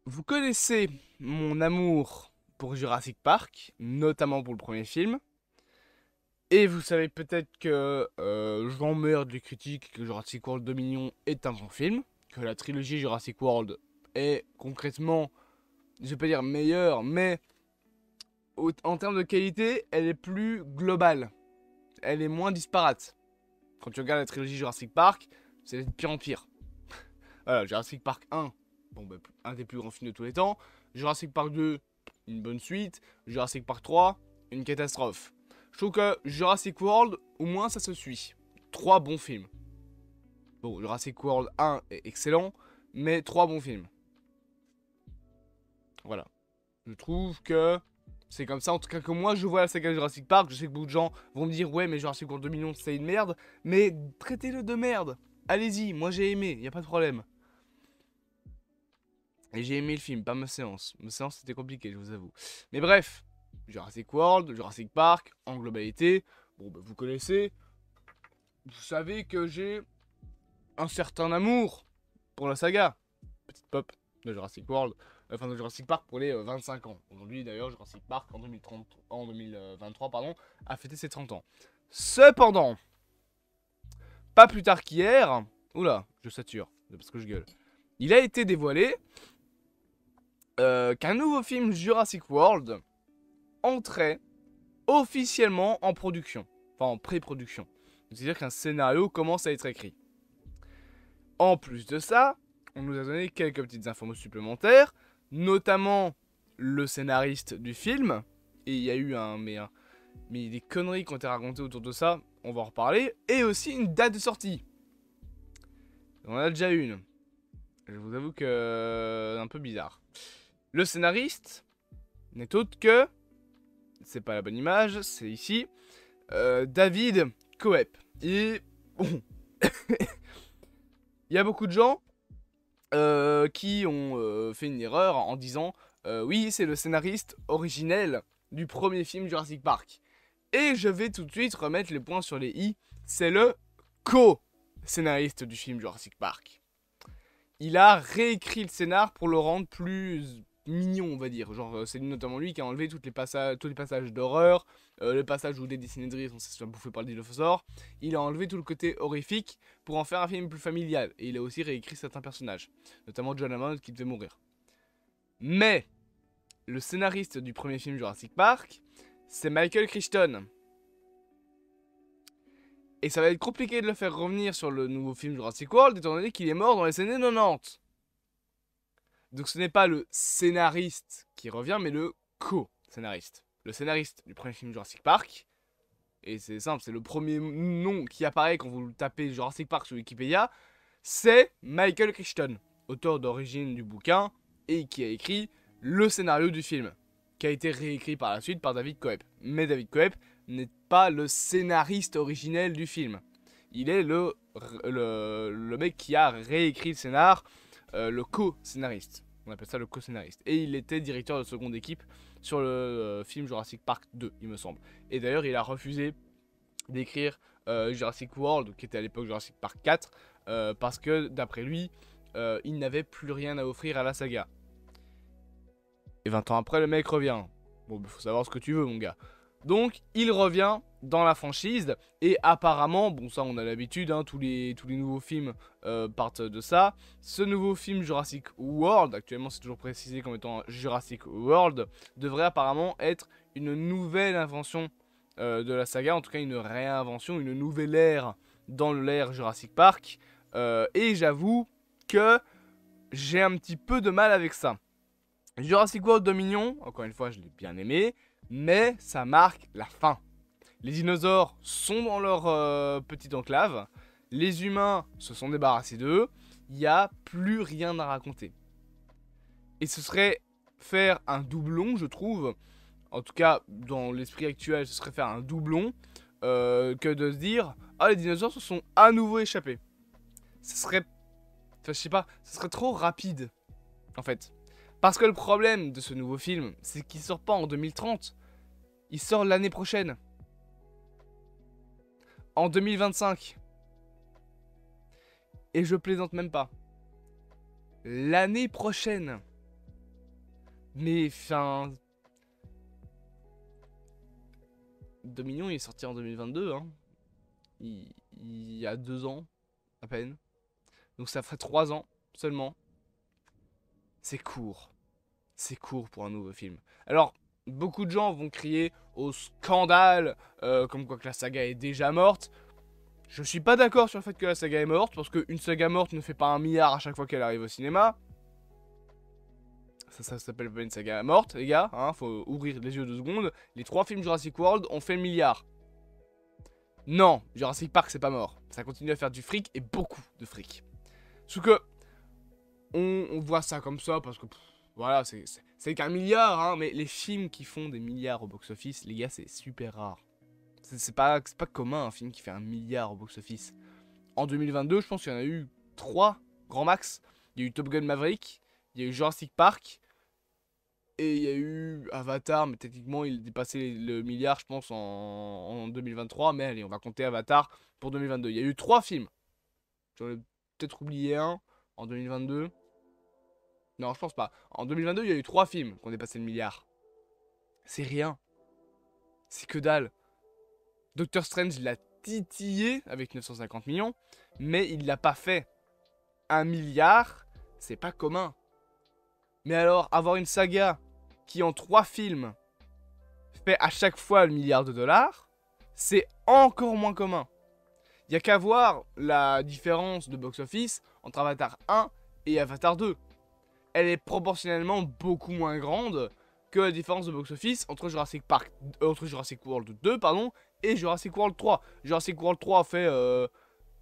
Vous connaissez mon amour pour Jurassic Park, notamment pour le premier film. Et vous savez peut-être que j'emmerde les critiques que Jurassic World Dominion est un bon film. Que la trilogie Jurassic World est concrètement, je vais pas dire meilleure, mais en termes de qualité, elle est plus globale. Elle est moins disparate. Quand tu regardes la trilogie Jurassic Park, c'est de pire en pire. Voilà, Jurassic Park 1, bon, bah, un des plus grands films de tous les temps. Jurassic Park 2, une bonne suite. Jurassic Park 3, une catastrophe. Je trouve que Jurassic World, au moins ça se suit. Trois bons films. Bon, Jurassic World 1 est excellent, mais trois bons films. Voilà. Je trouve que c'est comme ça, en tout cas que moi je vois la saga Jurassic Park. Je sais que beaucoup de gens vont me dire ouais mais Jurassic World 2 millions c'est une merde. Mais traitez-le de merde. Allez-y, moi j'ai aimé, y a pas de problème. Et j'ai aimé le film, pas ma séance. Ma séance c'était compliqué, je vous avoue. Mais bref, Jurassic World, Jurassic Park, en globalité, bon bah vous connaissez. Vous savez que j'ai un certain amour pour la saga. Petite pop de Jurassic World, enfin de Jurassic Park pour les 25 ans. Aujourd'hui d'ailleurs, Jurassic Park en 2023 pardon, a fêté ses 30 ans. Cependant, pas plus tard qu'hier, oula, je sature, c'est parce que je gueule. Il a été dévoilé qu'un nouveau film Jurassic World entrait officiellement en production. Enfin, en pré-production. C'est-à-dire qu'un scénario commence à être écrit. En plus de ça, on nous a donné quelques petites informations supplémentaires, notamment le scénariste du film. Et il y a eu mais des conneries qui ont été racontées autour de ça, on va en reparler. Et aussi une date de sortie. On en a déjà une. Je vous avoue que un peu bizarre. Le scénariste n'est autre que, c'est pas la bonne image, c'est ici, David Coep. Et bon, il y a beaucoup de gens qui ont fait une erreur en disant oui, c'est le scénariste originel du premier film Jurassic Park. Et je vais tout de suite remettre les points sur les i. C'est le co-scénariste du film Jurassic Park. Il a réécrit le scénar pour le rendre plus mignon, on va dire. Genre, c'est notamment lui qui a enlevé tous les passages d'horreur, le passage où des dessinatrices on s'est bouffé par le dinosaure. Il a enlevé tout le côté horrifique pour en faire un film plus familial. Et il a aussi réécrit certains personnages, notamment John Hammond qui devait mourir. Mais, le scénariste du premier film Jurassic Park, c'est Michael Crichton. Et ça va être compliqué de le faire revenir sur le nouveau film Jurassic World, étant donné qu'il est mort dans les années 90. Donc ce n'est pas le scénariste qui revient, mais le co-scénariste. Le scénariste du premier film Jurassic Park, et c'est simple, c'est le premier nom qui apparaît quand vous tapez Jurassic Park sur Wikipédia, c'est Michael Crichton, auteur d'origine du bouquin, et qui a écrit le scénario du film, qui a été réécrit par la suite par David Coep. Mais David Coep n'est pas le scénariste originel du film. Il est le mec qui a réécrit le scénar, le co-scénariste. On appelle ça le co-scénariste. Et il était directeur de seconde équipe sur le film Jurassic Park 2, il me semble. Et d'ailleurs, il a refusé d'écrire Jurassic World, qui était à l'époque Jurassic Park 4, parce que, d'après lui, il n'avait plus rien à offrir à la saga. Et 20 ans après, le mec revient. Bon, faut savoir ce que tu veux, mon gars. Donc, il revient dans la franchise. Et apparemment, bon, ça, on a l'habitude, hein, tous les nouveaux films partent de ça. Ce nouveau film Jurassic World, actuellement, c'est toujours précisé comme étant Jurassic World, devrait apparemment être une nouvelle invention de la saga. En tout cas, une réinvention, une nouvelle ère dans l'ère Jurassic Park. Et j'avoue que j'ai un petit peu de mal avec ça. Jurassic World Dominion, encore une fois, je l'ai bien aimé, mais ça marque la fin. Les dinosaures sont dans leur petite enclave, les humains se sont débarrassés d'eux, il n'y a plus rien à raconter. Et ce serait faire un doublon, je trouve, en tout cas dans l'esprit actuel, ce serait faire un doublon, que de se dire « Ah, les dinosaures se sont à nouveau échappés ». Ce serait, enfin, je sais pas, ce serait trop rapide, en fait. Parce que le problème de ce nouveau film, c'est qu'il sort pas en 2030. Il sort l'année prochaine. En 2025. Et je plaisante même pas. L'année prochaine. Mais, enfin... Dominion, il est sorti en 2022, hein. Il y a 2 ans, à peine. Donc ça ferait 3 ans, seulement. C'est court. C'est court pour un nouveau film. Alors, beaucoup de gens vont crier au scandale, comme quoi que la saga est déjà morte. Je suis pas d'accord sur le fait que la saga est morte, parce qu'une saga morte ne fait pas 1 milliard à chaque fois qu'elle arrive au cinéma. Ça s'appelle pas une saga morte, les gars, hein, faut ouvrir les yeux 2 secondes. Les 3 films Jurassic World ont fait le milliard. Non, Jurassic Park c'est pas mort. Ça continue à faire du fric, et beaucoup de fric. Sauf que, on voit ça comme ça, parce que, voilà, c'est qu'un milliard, hein, mais les films qui font des milliards au box-office, les gars, c'est super rare. C'est pas commun un film qui fait 1 milliard au box-office. En 2022, je pense qu'il y en a eu 3, grand max. Il y a eu Top Gun Maverick, il y a eu Jurassic Park, et il y a eu Avatar, mais techniquement il dépassait le milliard, je pense, en 2023. Mais allez, on va compter Avatar pour 2022. Il y a eu 3 films. J'en ai peut-être oublié un en 2022. Non, je pense pas. En 2022, il y a eu 3 films qui ont dépassé le milliard. C'est rien. C'est que dalle. Doctor Strange l'a titillé avec 950 millions, mais il l'a pas fait. 1 milliard, c'est pas commun. Mais alors, avoir une saga qui en 3 films fait à chaque fois le milliard de dollars, c'est encore moins commun. Il n'y a qu'à voir la différence de box-office entre Avatar 1 et Avatar 2. Elle est proportionnellement beaucoup moins grande que la différence de box-office entre Jurassic World 2 et Jurassic World 3. Jurassic World 3 fait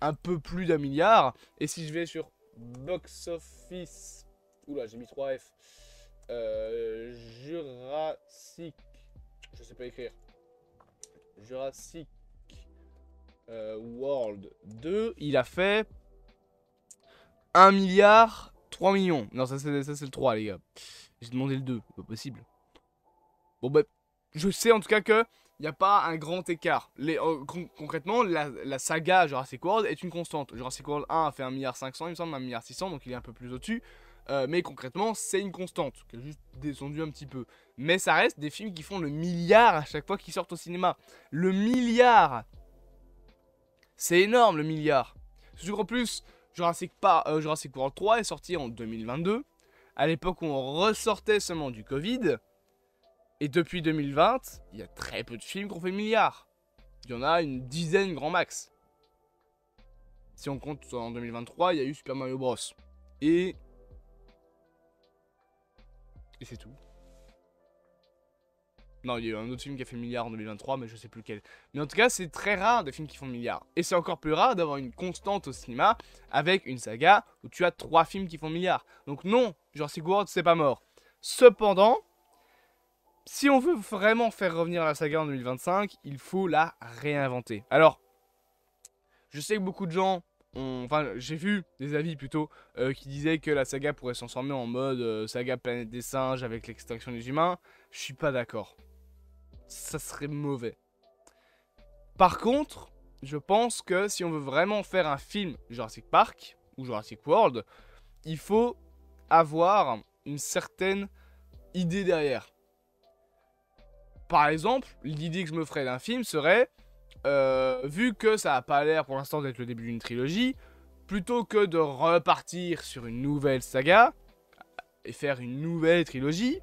un peu plus d'1 milliard. Et si je vais sur box-office... Oula, j'ai mis 3 F. Jurassic... Je sais pas écrire. Jurassic World 2, il a fait 1 milliard 3 millions. Non, ça c'est le 3, les gars. J'ai demandé le 2, c'est pas possible. Bon, bah, je sais en tout cas que il n'y a pas un grand écart. Concrètement, la saga Jurassic World est une constante. Jurassic World 1 a fait 1,5 milliard, il me semble, 1,6 milliard, donc il est un peu plus au-dessus. Mais concrètement, c'est une constante, qui a juste descendu un petit peu. Mais ça reste des films qui font le milliard à chaque fois qu'ils sortent au cinéma. Le milliard! C'est énorme, le milliard. Surtout qu'en plus, Jurassic World 3 est sorti en 2022, à l'époque où on ressortait seulement du Covid. Et depuis 2020, il y a très peu de films qui ont fait le milliard. Il y en a une dizaine grand max. Si on compte en 2023, il y a eu Super Mario Bros. Et c'est tout. Non, il y a eu un autre film qui a fait le milliard en 2023, mais je sais plus lequel. Mais en tout cas, c'est très rare des films qui font le milliard. Et c'est encore plus rare d'avoir une constante au cinéma avec une saga où tu as 3 films qui font le milliard. Donc non, Jurassic World, c'est pas mort. Cependant, si on veut vraiment faire revenir la saga en 2025, il faut la réinventer. Alors, je sais que beaucoup de gens ont... Enfin, j'ai vu des avis plutôt qui disaient que la saga pourrait se transformer en mode saga Planète des Singes avec l'extinction des humains. Je suis pas d'accord. Ça serait mauvais. Par contre, je pense que si on veut vraiment faire un film Jurassic Park ou Jurassic World, il faut avoir une certaine idée derrière. Par exemple, l'idée que je me ferais d'un film serait, vu que ça n'a pas l'air pour l'instant d'être le début d'une trilogie, plutôt que de repartir sur une nouvelle saga et faire une nouvelle trilogie,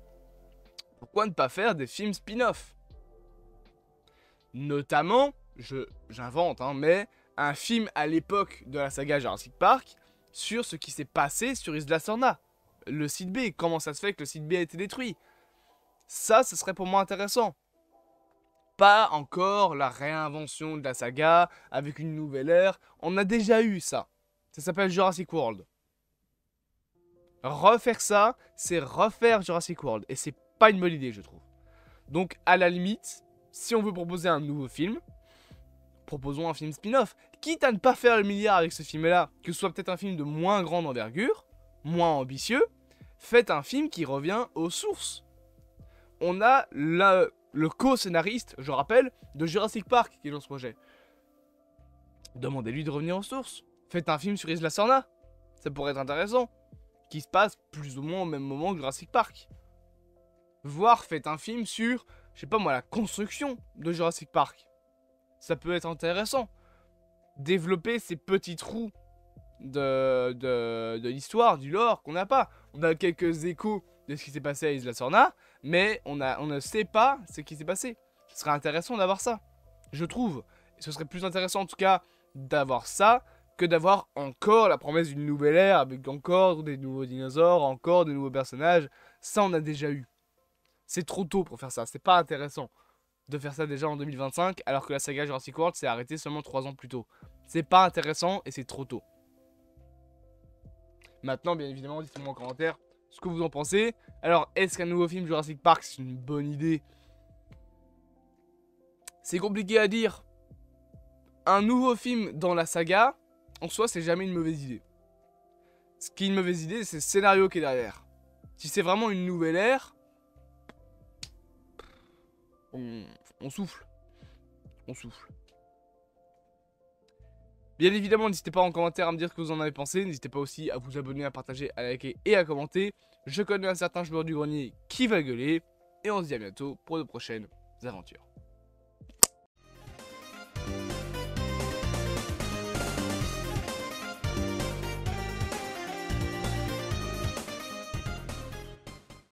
pourquoi ne pas faire des films spin-off? Notamment, j'invente, hein, mais un film à l'époque de la saga Jurassic Park sur ce qui s'est passé sur Isla Sorna. Le site B, comment ça se fait que le site B a été détruit? Ça, ce serait pour moi intéressant. Pas encore la réinvention de la saga avec une nouvelle ère. On a déjà eu ça. Ça s'appelle Jurassic World. Refaire ça, c'est refaire Jurassic World. Et c'est pas une bonne idée, je trouve. Donc, à la limite, si on veut proposer un nouveau film, proposons un film spin-off. Quitte à ne pas faire le milliard avec ce film-là, que ce soit peut-être un film de moins grande envergure, moins ambitieux, faites un film qui revient aux sources. On a le co-scénariste, je rappelle, de Jurassic Park qui est dans ce projet. Demandez-lui de revenir aux sources. Faites un film sur Isla Sorna. Ça pourrait être intéressant. Qui se passe plus ou moins au même moment que Jurassic Park. voire faites un film sur, je sais pas moi, la construction de Jurassic Park. Ça peut être intéressant. Développer ces petits trous de l'histoire, du lore qu'on n'a pas. On a quelques échos de ce qui s'est passé à Isla Sorna, mais on ne sait pas ce qui s'est passé. Ce serait intéressant d'avoir ça, je trouve. Et ce serait plus intéressant en tout cas d'avoir ça que d'avoir encore la promesse d'une nouvelle ère avec encore des nouveaux dinosaures, encore de nouveaux personnages. Ça, on a déjà eu. C'est trop tôt pour faire ça, c'est pas intéressant de faire ça déjà en 2025 alors que la saga Jurassic World s'est arrêtée seulement 3 ans plus tôt. C'est pas intéressant et c'est trop tôt. Maintenant, bien évidemment, dites-moi en commentaire ce que vous en pensez. Alors, est-ce qu'un nouveau film Jurassic Park, c'est une bonne idée? C'est compliqué à dire. Un nouveau film dans la saga, en soi, c'est jamais une mauvaise idée. Ce qui est une mauvaise idée, c'est le scénario qui est derrière. Si c'est vraiment une nouvelle ère, on souffle. On souffle. Bien évidemment, n'hésitez pas en commentaire à me dire ce que vous en avez pensé. N'hésitez pas aussi à vous abonner, à partager, à liker et à commenter. Je connais un certain joueur du grenier qui va gueuler. Et on se dit à bientôt pour de prochaines aventures.